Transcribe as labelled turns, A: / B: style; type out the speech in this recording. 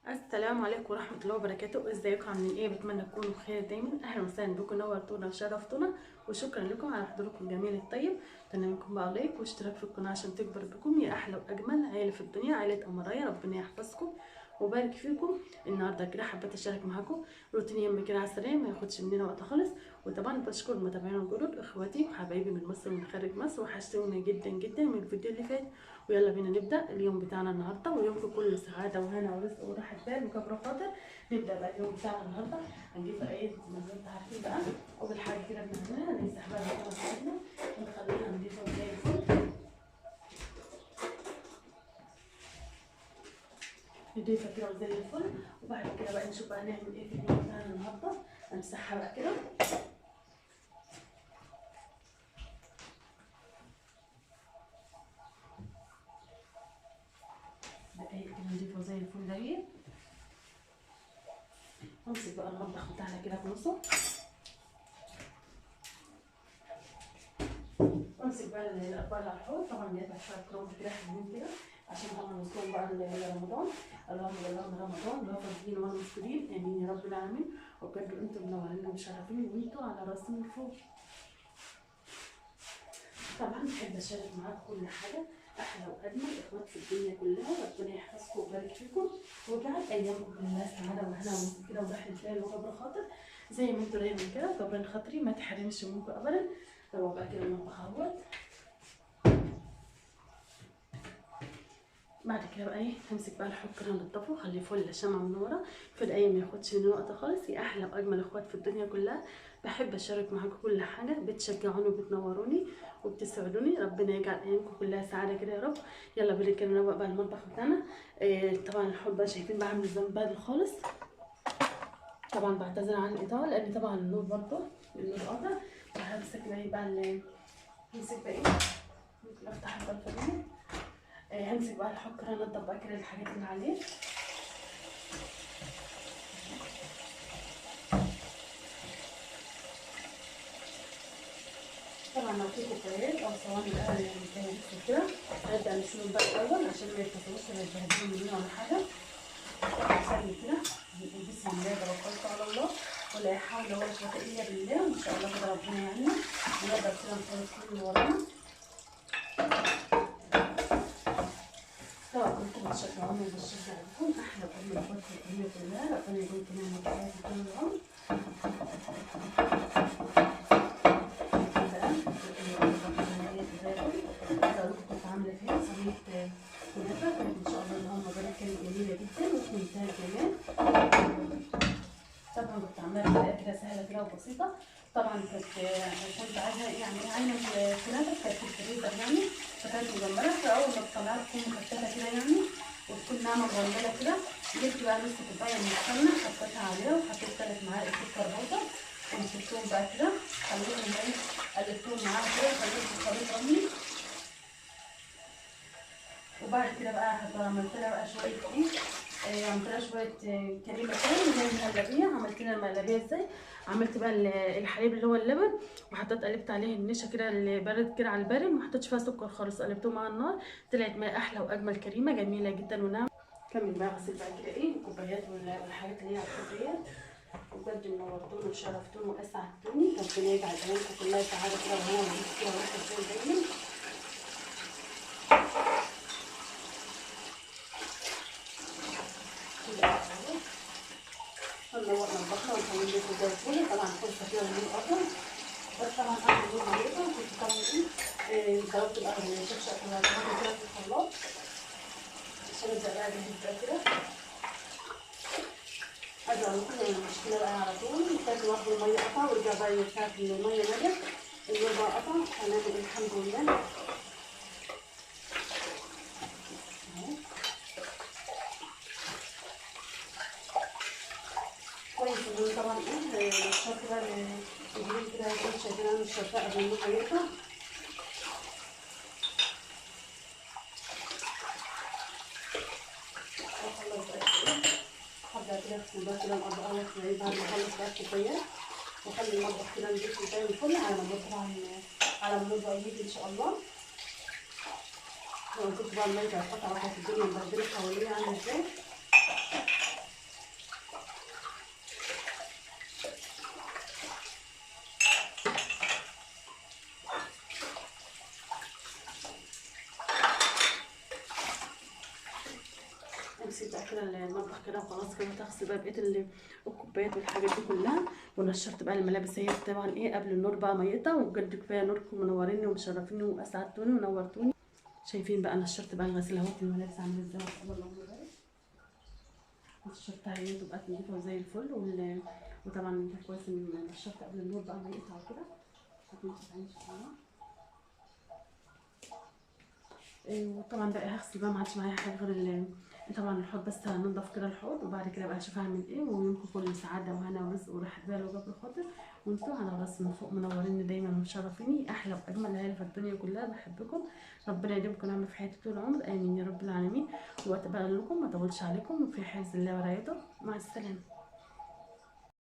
A: السلام عليكم ورحمة الله وبركاته. ازيكم عاملين ايه؟ بتمنى تكونوا بخير دايما. اهلا وسهلا بكم، نورتونا وشرفتونا، وشكرا لكم على حضوركم الجميل الطيب. اتمنى منكم بقى لايك واشتراك في القناة عشان تكبر بكم يا احلى واجمل عيلة في الدنيا، عيلة امرايا. ربنا يحفظكم وبارك فيكم. النهارده كده حبيت اشارك معاكم روتين يوم كده على السريع، ما ياخدش مننا وقت خالص. وطبعا بشكر المتابعين الجدد، اخواتي وحبايبي من مصر ومن خارج مصر، وحشتوني جدا جدا من الفيديو اللي فات. ويلا بينا نبدا اليوم بتاعنا النهارده، ويومكم كله سعاده وهنا ورزق وراحه بال وكبر خاطر. نبدا بقى اليوم بتاعنا النهارده. هنجيب بقى ايه زي ما انتم عارفين بقى. اول حاجه كده بنعملها نمسح بقى البطاطا بتاعتنا ونخليها نضيفه زي الفل. نضيفها كده زي الفل. وبعد كده بقى نشوف بقى هنعمل ايه في اليوم بتاعنا النهارده. هنمسحها بقى كده دقايق كده، نضيفه زي الفل دقيق. نمسك بقى المطبخ بتاعنا كده في نصه، وامسك بقى الاطباق اللي على الحوض. طبعا جايبه شويه كروم كده حلوين كده عشان طبعا نصوم بقى لرمضان. اللهم بلغنا رمضان لا فاضيين ولا مفطرين، امين يا رب العالمين. وبجد انتم منورين ومشرفين وانتوا على راسي من فوق. طبعا بحب اشارك معاكم كل حاجه، احلى واجمل اخوات في الدنيا كلها. ربنا يحفظكم ويبارك فيكم ويجعل ايامكم كلها سعاده وهنا ورزق كده وراحه بال وكبر خاطر، زي ما انتوا دايما كده. وكبر خاطري ما تحرمش منكم ابدا. روح بقى كده المطبخ اهوت. بعد كده بقى ايه، همسك بقى الحوض كده انضفه واخليه فل شمعة منوره في الايام، ما ياخدش مني وقت خالص. يا احلى واجمل اخوات في الدنيا كلها. بحب اشارك معاكم كل حاجه، بتشجعوني وبتنوروني وبتسعدوني. ربنا يجعل ايامكم كلها سعاده كده يا رب. يلا بينا كده نروق بقى المطبخ بتاعنا. طبعا الحوض بقى شايفين بقى عامل ازاي بادل خالص. طبعا بعتذر عن الاطاله لان طبعا النور برضه قاطع. همسك بقى ايه بقى همسك بقى ايه، ممكن افتح البلطه دي. همسك بقى الحوض كده انضف بقى كده الحاجات اللي عليه. طبعا لو في كوبايات او صواني بقى يعني كده هنبدا نشيلهم بقى الاول عشان ما يتكسروش ولا يتبهدلوا مننا ولا حاجه. نسوي كده بسم الله توكلت على الله ولا حول ولا قوه الا بالله. ان شاء الله كده ربنا يعيننا ونقدر كده نخلص كل اللي ورانا. طبعا كنتوا بتشجعوني وبشجع بكم احلى واجمل اخوات في الدنيا كلها. ربنا يكون كمان من حياتي طول العمر. عامله فيها صينيه كنافه كانت ان شاء الله اللهم بارك كانت جميله جدا وفي منتهى الجمال. طبعا كنت عاملاها بطريقه كده سهله كده وبسيطه. طبعا كنت عايزه يعني عاينه الكنافه كانت في الفريزر يعني، فكانت مجمده. فاول ما تطلعها تكون مفتته كده يعني وتكون ناعمه مجمده كده. جبت بقى نص كوبايه من السمنه حطيتها عليها وحطيت 3 معالق سكر بودر ومسكتهم بقى كده. خليتهم ايه، قلبتهم معاها كده وخليتهم في الخليط رملي. وبعد كده بقى عملت لها بقى شويه ايه، عملت لها شويه كريمه كده زي المهلبيه. عملت لها المهلبيه ازاي؟ عملت بقى الحليب اللي هو اللبن، وحطيت قلبت عليه النشا كده اللي بارد كده على البارد، ما حطيتش فيها سكر خالص، قلبتهم على النار. طلعت ما احلى واجمل كريمه جميله جدا وناعمه. كمل بقى غسل بقى كده ايه الكوبايات والحاجات اللي هي على الكوبايات. وبجد نورتوني وشرفتوني واسعدتوني. ربنا يجعل ايامكم كلها سعاده كده وهنا ورزق كده وراحه بال دايما. نروق نطبخها ونخليه ياكل زي الفل. طبعا فرصه كده والنور قطع، بس طبعا قبل النور ما يقطع كنت طبعا ايه ضربت بقى الشفشق كده في الخلاط عشان ابدا بقى اجهز بقى كده. ارجع لكم المشكله بقى على طول. كانت برضه الميه قطع ورجع بقى يرتاح الميه نجت، النور بقى قطع. هنعمل الحمد لله كويس. النور طبعا ايه الشرط بقى الجديد كده هيكون شايفين عامل الشرطه قبل النور ما يقطع. هبدأ كده اغسل بقى كده الأطباق بعد ما اخلص بقى الكوبايات، واخلي المطبخ كده نضيف زي الفل على ما طبعا على ما النور يجي ان شاء الله. لو كنت بقى المية القطعة بتاعت الدنيا مبهدلة حواليا عاملة ازاي. نسيت بقى كده المطبخ كده وخلاص كده. هغسل بقى بقيه الكوبايات والحاجات دي كلها، ونشرت بقى الملابس هي طبعا ايه قبل النور بقى ما يقطع. وبجد كفايه نوركم، منوريني ومشرفيني واسعدتوني ونورتوني. شايفين بقى نشرت بقى الغسيل اهوت، الملابس عامله ازاي ما شاء الله اللهم بارك. نشرتها هي تبقى نضيفه زي الفل. وطبعا كويس ان نشرت قبل النور بقى ما يقطع وكده. وطبعا بقى هغسل بقى، ما عادش معايا حاجه غير طبعا الحوض بس. هنضف كده الحوض وبعد كده بقى اشوف هعمل ايه. ويومكم كله سعاده وهنا ورزق وراحه بال وجبر خاطر. وانتوا على راسي من فوق منوريني دايما ومشرفيني. احلى واجمل عيله في الدنيا كلها، بحبكم. ربنا يديمكم نعمه في حياتي طول العمر، امين يا رب العالمين. واتبقى لكم ما اطولش عليكم، وفي حفظ الله ورعايته. مع السلامه.